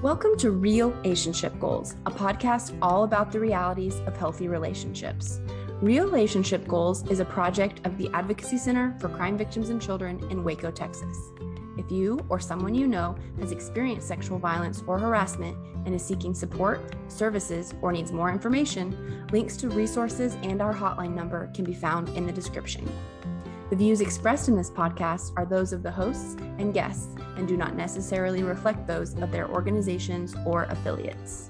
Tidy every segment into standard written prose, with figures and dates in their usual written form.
Welcome to Relationship Goals, a podcast all about the realities of healthy relationships. Relationship Goals is a project of the Advocacy Center for Crime Victims and Children in Waco, Texas. If you or someone you know has experienced sexual violence or harassment and is seeking support, services, or needs more information, links to resources and our hotline number can be found in the description. The views expressed in this podcast are those of the hosts and guests and do not necessarily reflect those of their organizations or affiliates.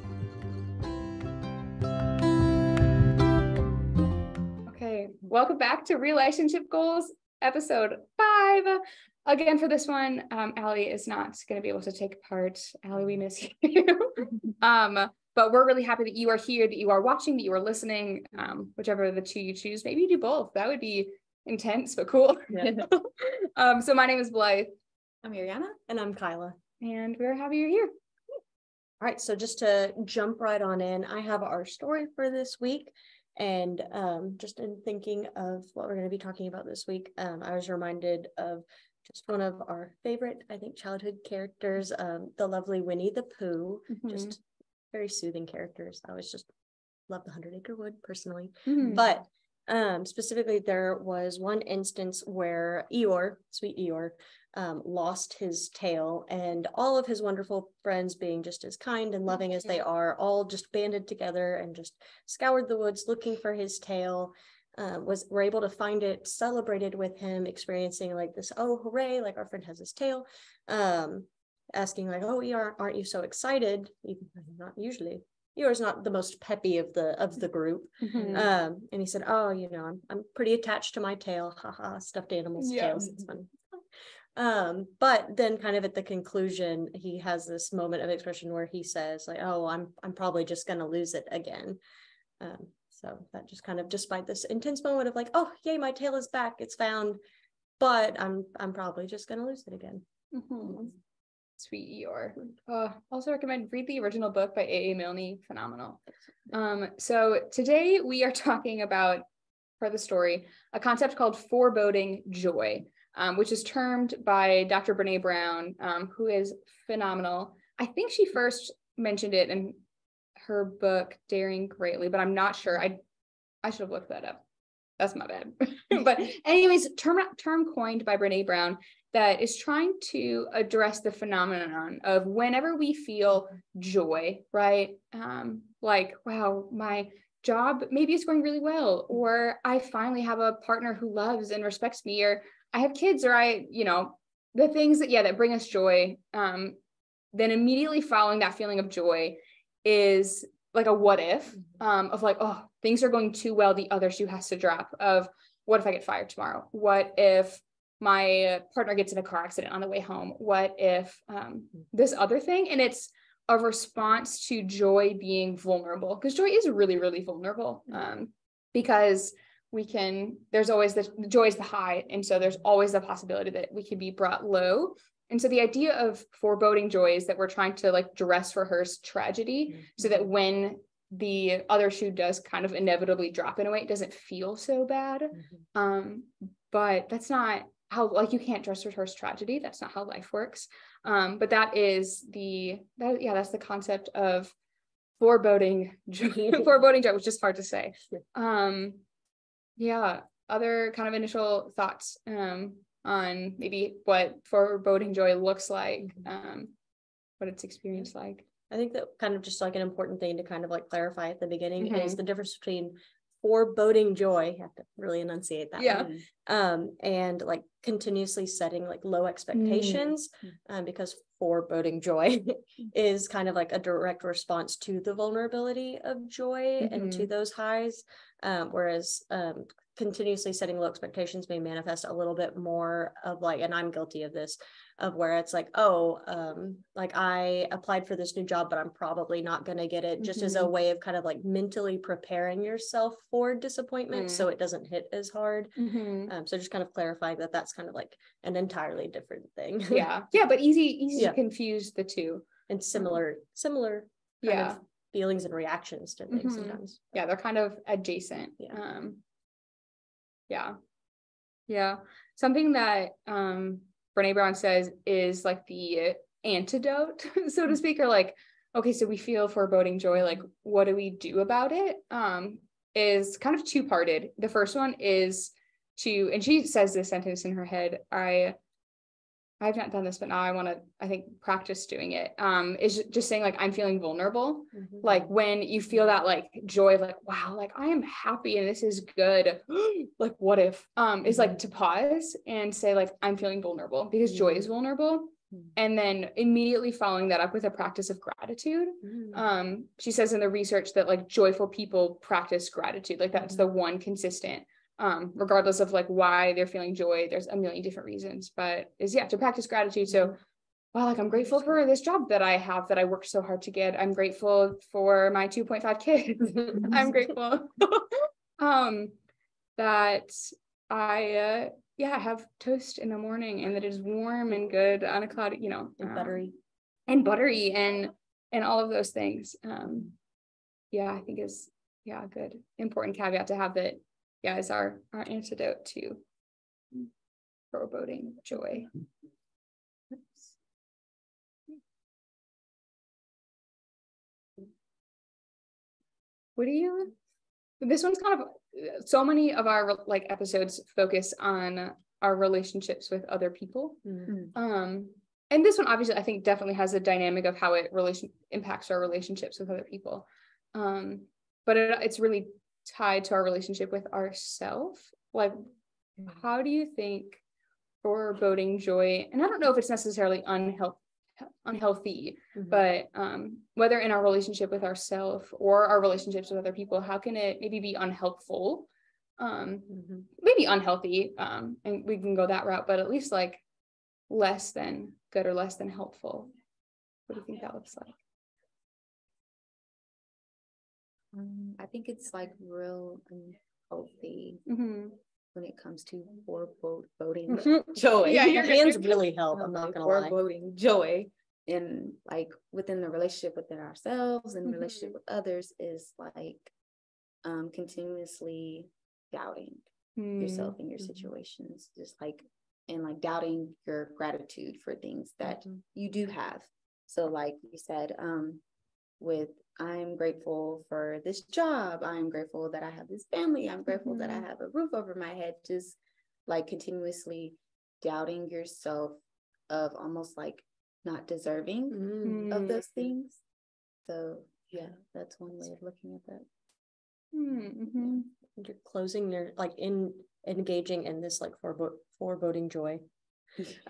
Okay, welcome back to Relationship Goals, episode 5. Again, for this one, Allie is not going to be able to take part. Allie, we miss you. But we're really happy that you are here, that you are watching, that you are listening, whichever of the two you choose. Maybe you do both. That would be intense, but cool. Yeah. So my name is Blythe. I'm Ariana. And I'm Kyla. And we're happy you're here. All right, so just to jump right on in, I have our story for this week. And just in thinking of what we're going to be talking about this week, I was reminded of just one of our favorite, I think, childhood characters, the lovely Winnie the Pooh. Mm-hmm. Just very soothing characters. I always just love the 100 Acre Wood personally. Mm-hmm. But specifically, there was one instance where Eeyore, sweet Eeyore, lost his tail, and all of his wonderful friends, being just as kind and loving as they are, all just banded together and just scoured the woods looking for his tail. Were able to find it, celebrated with him, experiencing like this, oh hooray, like our friend has his tail, asking like, oh Eeyore, aren't you so excited? Even not usually. Eeyore's not the most peppy of the group. Mm-hmm. And he said, oh, I'm pretty attached to my tail. Haha, stuffed animals' tails. It's fun. But then kind of at the conclusion, he has this moment of expression where he says like, oh, I'm probably just going to lose it again. So that just kind of, despite this intense moment of like, oh, yay, my tail is back. It's found, but I'm probably just going to lose it again. Mm-hmm. Sweet Eeyore. Also recommend read the original book by A.A. Milne. Phenomenal. So today we are talking about, for the story, a concept called foreboding joy, which is termed by Dr. Brene Brown, who is phenomenal. I think she first mentioned it in her book Daring Greatly, but I'm not sure. I should have looked that up. That's my bad. But anyways, term coined by Brene Brown that is trying to address the phenomenon of whenever we feel joy, right? Like, wow, my job maybe is going really well, or I finally have a partner who loves and respects me, or I have kids, or the things that bring us joy. Then immediately following that feeling of joy is like a what if, of like, oh, things are going too well, the other shoe has to drop, of what if I get fired tomorrow? What if my partner gets in a car accident on the way home? What if this other thing? And it's a response to joy being vulnerable, because joy is really, really vulnerable, because there's always the joy is the high. And so there's always the possibility that we could be brought low. And so the idea of foreboding joy is that we're trying to like dress rehearse tragedy, so that when the other shoe does kind of inevitably drop in a way, it doesn't feel so bad. But that's not how, like, you can't dress rehearse tragedy. That's not how life works. But that's the concept of foreboding joy. Foreboding joy, which is hard to say. Other kind of initial thoughts on maybe what foreboding joy looks like, what it's experienced like. I think that kind of just like an important thing to kind of like clarify at the beginning is the difference between foreboding joy, you have to really enunciate that one, and like continuously setting like low expectations, because foreboding joy is kind of like a direct response to the vulnerability of joy and to those highs, whereas continuously setting low expectations may manifest a little bit more of like, and I'm guilty of this, of where it's like, like I applied for this new job, but I'm probably not going to get it, just as a way of kind of like mentally preparing yourself for disappointment so it doesn't hit as hard. So just kind of clarifying that that's kind of like an entirely different thing. But easy to confuse the two. And similar kind of feelings and reactions to things sometimes. They're kind of adjacent. Something that Brene Brown says is like the antidote, so to speak, or like, okay, so we feel foreboding joy, like what do we do about it? Is kind of two-parted. The first one is to, and she says this sentence in her head, I've not done this, but now I want to, I think, practice doing it. Is just saying like, I'm feeling vulnerable. Like when you feel that like joy of like, wow, like I am happy and this is good. Like, what if, is like to pause and say like, I'm feeling vulnerable, because joy is vulnerable. And then immediately following that up with a practice of gratitude. She says in the research that like joyful people practice gratitude. Like that's the one consistent, regardless of like why they're feeling joy. There's a million different reasons, but is to practice gratitude. So, wow, like I'm grateful for this job that I have, that I worked so hard to get. I'm grateful for my 2.5 kids. I'm grateful that I have toast in the morning and that it is warm and good on a cloudy, and buttery and all of those things. I think is a good important caveat to have, that is our antidote to foreboding joy. This one's kind of, so many of our like episodes focus on our relationships with other people. And this one obviously I think definitely has a dynamic of how it impacts our relationships with other people. But it's really tied to our relationship with ourselves. Like, how do you think foreboding joy, and I don't know if it's necessarily unhealthy, but whether in our relationship with ourselves or our relationships with other people, how can it maybe be unhelpful, maybe unhealthy, and we can go that route, but at least like less than good or less than helpful? What do you think that looks like? I think it's like real unhealthy when it comes to foreboding joy. Yeah, your hands really help. I'm not gonna lie. Foreboding joy, and like within the relationship within ourselves and relationship with others, is like continuously doubting yourself and your situations, just like, and like doubting your gratitude for things that you do have. So like you said, with I'm grateful for this job, I'm grateful that I have this family, I'm grateful that I have a roof over my head, just like continuously doubting yourself of almost like not deserving of those things. So yeah, that's one way of looking at that. You're closing your engaging in this like foreboding joy.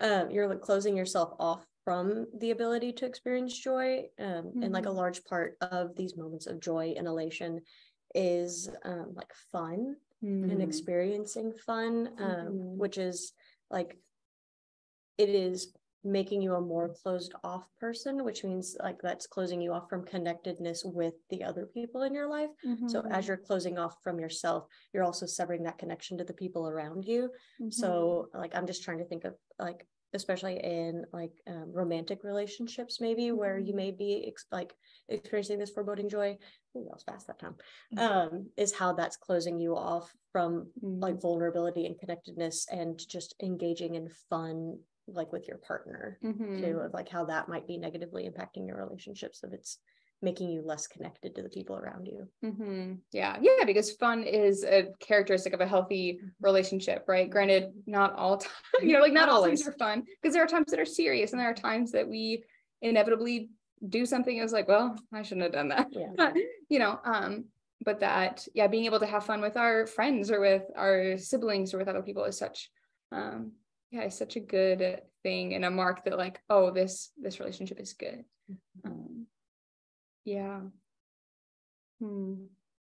You're like closing yourself off from the ability to experience joy, and like a large part of these moments of joy and elation is like fun and experiencing fun, which is like, it is making you a more closed off person, which means like that's closing you off from connectedness with the other people in your life. So as you're closing off from yourself, you're also severing that connection to the people around you. So like, I'm just trying to think of like, especially in like romantic relationships, maybe where you may be experiencing this foreboding joy. Ooh, that was fast that time. Is how that's closing you off from like vulnerability and connectedness, and just engaging in fun, like with your partner too, of like how that might be negatively impacting your relationships, if it's making you less connected to the people around you. Because fun is a characteristic of a healthy relationship, right? Granted, not all time, not all times are fun, because there are times that are serious, and there are times that we inevitably do something as like, well, I shouldn't have done that. But that, being able to have fun with our friends or with our siblings or with other people is such it's such a good thing, and a mark that like, oh, this relationship is good. I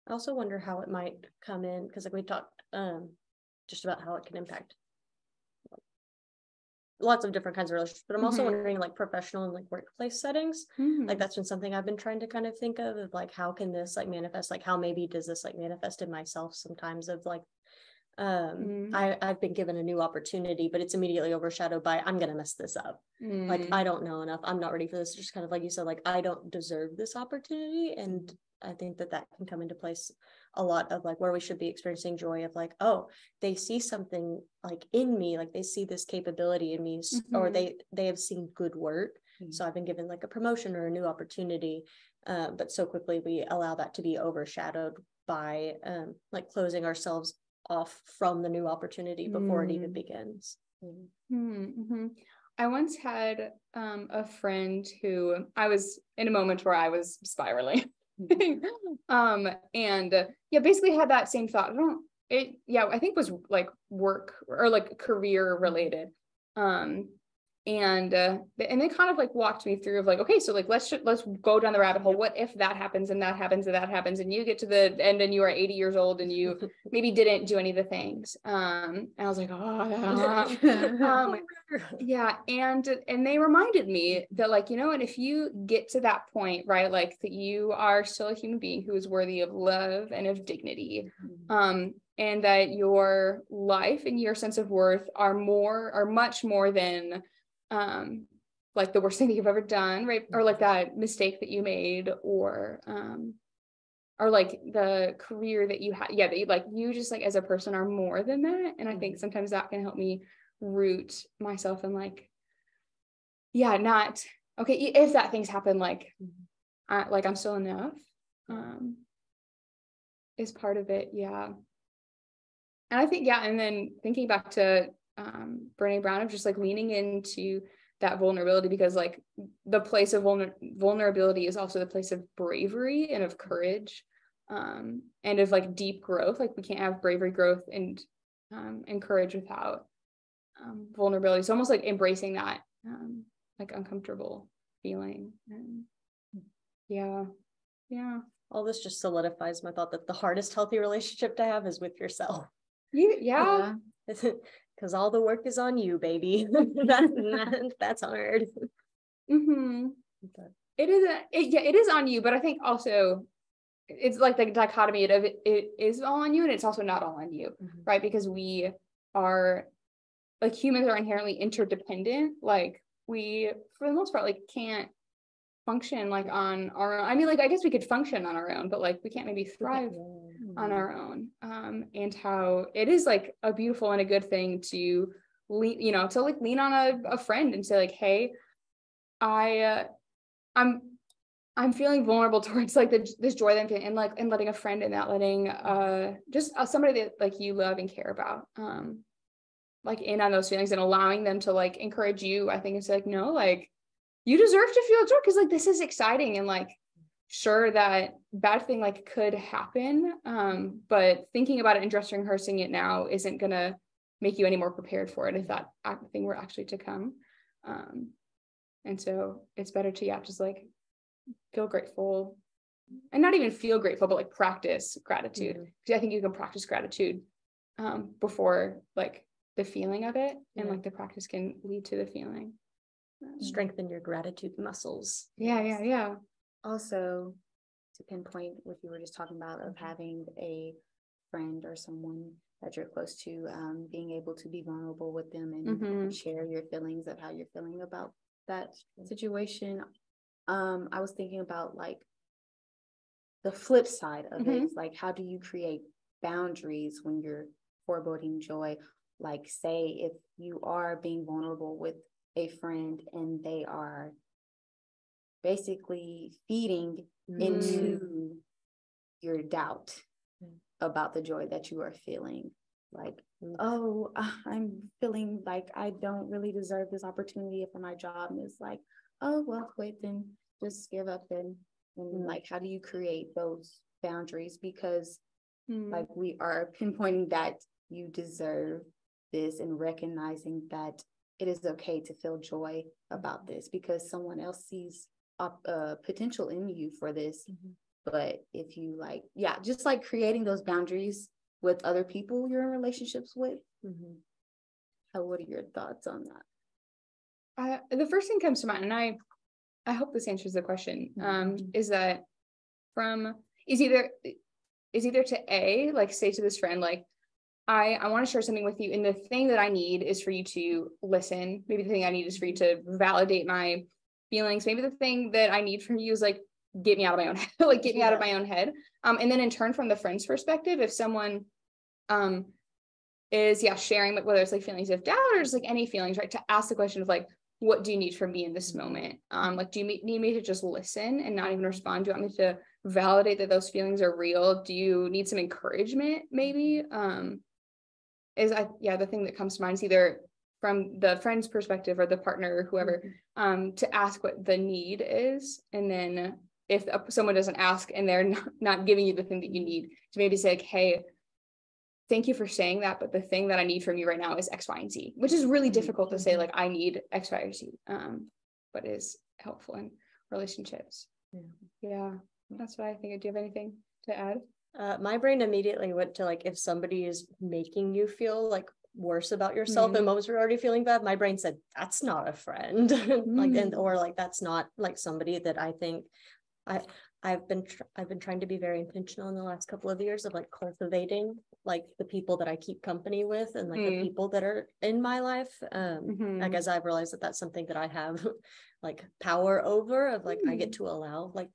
also wonder how it might come in, because like we talked just about how it can impact lots of different kinds of relationships, but I'm also wondering like professional and like workplace settings. Like that's been something I've been trying to kind of think of like, how can this like manifest, like how maybe does this like manifest in myself sometimes, of like I've been given a new opportunity, but it's immediately overshadowed by, I'm gonna mess this up. Like, I don't know enough, I'm not ready for this. Just kind of like you said, like, I don't deserve this opportunity. And I think that can come into place a lot of like where we should be experiencing joy of like, oh, they see something like in me, like they see this capability in me, or they have seen good work, So I've been given like a promotion or a new opportunity, but so quickly we allow that to be overshadowed by like closing ourselves off from the new opportunity before it even begins. Mm-hmm. I once had a friend who I was in a moment where I was spiraling. And basically had that same thought. I think was like work or like career related. And they kind of like walked me through of like, okay, so like let's go down the rabbit hole. What if that happens and that happens and that happens and you get to the end and you are 80 years old and you maybe didn't do any of the things. And I was like, and they reminded me that like, and if you get to that point, right, like that you are still a human being who is worthy of love and of dignity, and that your life and your sense of worth are much more than like the worst thing that you've ever done, right? Or like that mistake that you made, or like the career that you had, that you like, you just like as a person are more than that. And I think sometimes that can help me root myself in like, not okay, if that things happen, like I'm still enough, is part of it. And I think, and then thinking back to Brené Brown of just like leaning into that vulnerability, because like the place of vulnerability is also the place of bravery and of courage, and of like deep growth. Like we can't have bravery, growth, and courage without vulnerability. So almost like embracing that like uncomfortable feeling. And all this just solidifies my thought that the hardest healthy relationship to have is with yourself. Because all the work is on you, baby. That's hard. It is on you, but I think also it's like the dichotomy of it is all on you and it's also not all on you, right? Because we are like, humans are inherently interdependent. Like we, for the most part, like can't function like on our own. I mean, like I guess we could function on our own, but like we can't maybe thrive on our own. And how it is like a beautiful and a good thing to lean on a friend and say like, hey, I'm feeling vulnerable towards like this joy that I'm feeling, and letting a friend in that, letting just somebody that like you love and care about like in on those feelings, and allowing them to like encourage you. I think it's like, no, like you deserve to feel joy because like this is exciting, and like sure that bad thing like could happen, but thinking about it and dressing and rehearsing it now isn't gonna make you any more prepared for it if that thing were actually to come. And so it's better to just like feel grateful, and not even feel grateful, but like practice gratitude, because I think you can practice gratitude before like the feeling of it, and like the practice can lead to the feeling. Strengthen your gratitude muscles. Also, to pinpoint what you were just talking about of having a friend or someone that you're close to, being able to be vulnerable with them and share your feelings of how you're feeling about that situation. I was thinking about like the flip side of it. Like, how do you create boundaries when you're foreboding joy? Like, say if you are being vulnerable with a friend and they are basically feeding into your doubt about the joy that you are feeling. Like, oh, I'm feeling like I don't really deserve this opportunity for my job. And it's like, oh, well, quit then, just give up then. And like, how do you create those boundaries? Because like we are pinpointing that you deserve this and recognizing that it is okay to feel joy about this because someone else sees potential in you for this. But if you like, just like creating those boundaries with other people you're in relationships with. What are your thoughts on that? The first thing comes to mind, and I hope this answers the question, is that is either to like say to this friend, like, I want to share something with you, and the thing that I need is for you to listen. Maybe the thing I need is for you to validate my feelings. Maybe the thing that I need from you is like, get me out of my own head, like get me out of my own head. And then in turn, from the friend's perspective, if someone is sharing, whether it's like feelings of doubt or just like any feelings, right, to ask the question of like, what do you need from me in this moment? Like, do you need me to just listen and not even respond? Do you want me to validate that those feelings are real? Do you need some encouragement maybe? The thing that comes to mind is either from the friend's perspective or the partner or whoever, to ask what the need is. And then if someone doesn't ask and they're not giving you the thing that you need, to maybe say like, hey, thank you for saying that, but the thing that I need from you right now is X, Y, and Z, which is really difficult to say, like, I need X, Y, or Z, but is helpful in relationships. Yeah, that's what I think. Do you have anything to add? My brain immediately went to, like, if somebody is making you feel like worse about yourself in moments where you're already feeling bad, my brain said, that's not a friend. Or like, that's not like somebody that I think I've been trying to be very intentional in the last couple of years of like cultivating like the people that I keep company with and like the people that are in my life. Like, as I've realized that that's something that I have like power over, of like I get to allow like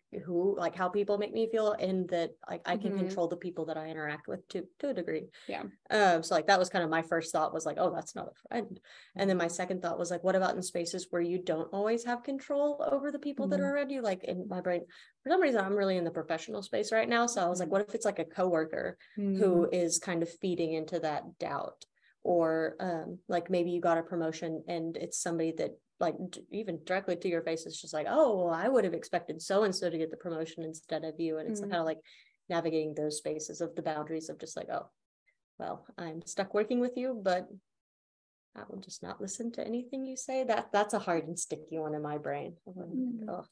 how people make me feel, and that like I can control the people that I interact with to a degree. So like that was kind of my first thought, was like, oh, that's not a friend. And then my second thought was like, what about in spaces where you don't always have control over the people that are around you? Like, in my brain, for some reason, I'm really in the professional space right now. So I was like, what if it's like a coworker who is kind of feeding into that doubt? Or like maybe you got a promotion and it's somebody that like even directly to your face is just like, oh, well, I would have expected so-and-so to get the promotion instead of you. And it's kind of like navigating those spaces of the boundaries of just like, oh, well, I'm stuck working with you, but I will just not listen to anything you say. That's a hard and sticky one in my brain. Oh,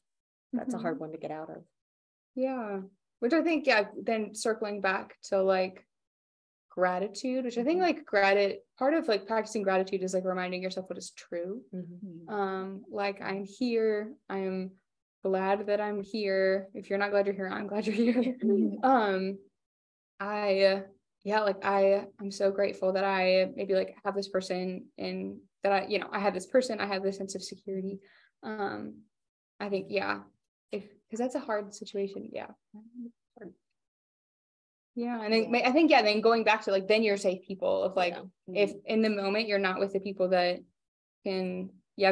that's a hard one to get out of. Yeah. Which I think, then circling back to like gratitude, which I think like part of like practicing gratitude is like reminding yourself what is true. Like, I'm here, I'm glad that I'm here. If you're not glad you're here, I'm glad you're here. I'm so grateful that I maybe like have this person, and that I have this person, I have this sense of security. I think, because that's a hard situation. And then I think, then going back to like, then you're safe people of like, if in the moment you're not with the people that can,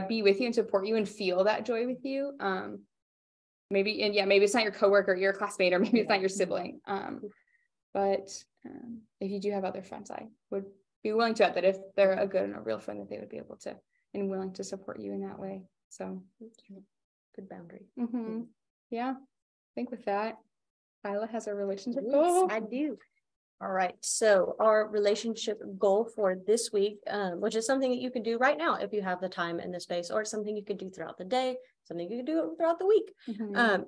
be with you and support you and feel that joy with you. Maybe it's not your coworker, your classmate, or maybe it's not your sibling. But if you do have other friends, I would be willing to bet that if they're a good and a real friend, that they would be able to and willing to support you in that way. So good boundary. Yeah, I think with that, Kyla has a relationship goal. I do. All right. So our relationship goal for this week, which is something that you can do right now if you have the time and the space, or something you could do throughout the day, something you can do throughout the week,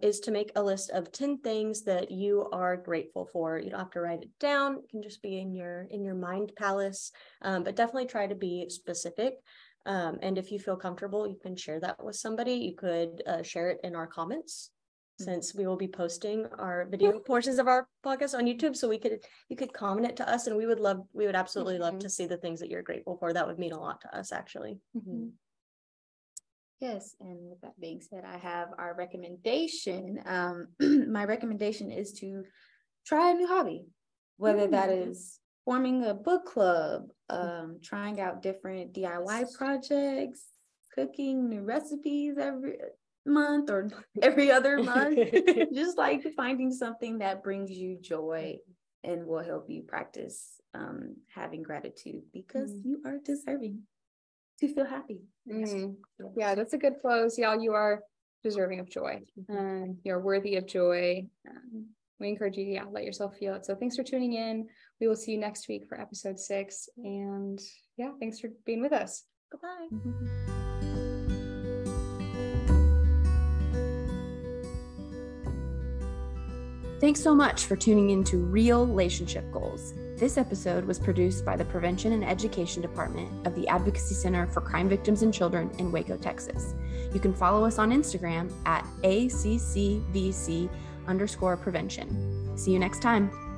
is to make a list of 10 things that you are grateful for. You don't have to write it down. It can just be in your mind palace, but definitely try to be specific. And if you feel comfortable, you can share that with somebody. You could share it in our comments, since we will be posting our video portions of our podcast on YouTube. So you could comment it to us, and we would absolutely love to see the things that you're grateful for. That would mean a lot to us, actually. Yes, and with that being said, I have our recommendation. My recommendation is to try a new hobby, whether that is forming a book club, trying out different DIY projects, cooking new recipes every month or every other month. Just like finding something that brings you joy and will help you practice having gratitude, because you are deserving to feel happy. Yeah, that's a good close. You are deserving of joy. You're worthy of joy. We encourage you to let yourself feel it. So thanks for tuning in. We will see you next week for episode 6. And thanks for being with us. Goodbye. Thanks so much for tuning in to Real Relationship Goals. This episode was produced by the Prevention and Education Department of the Advocacy Center for Crime Victims and Children in Waco, Texas. You can follow us on Instagram at ACCVC_prevention. See you next time.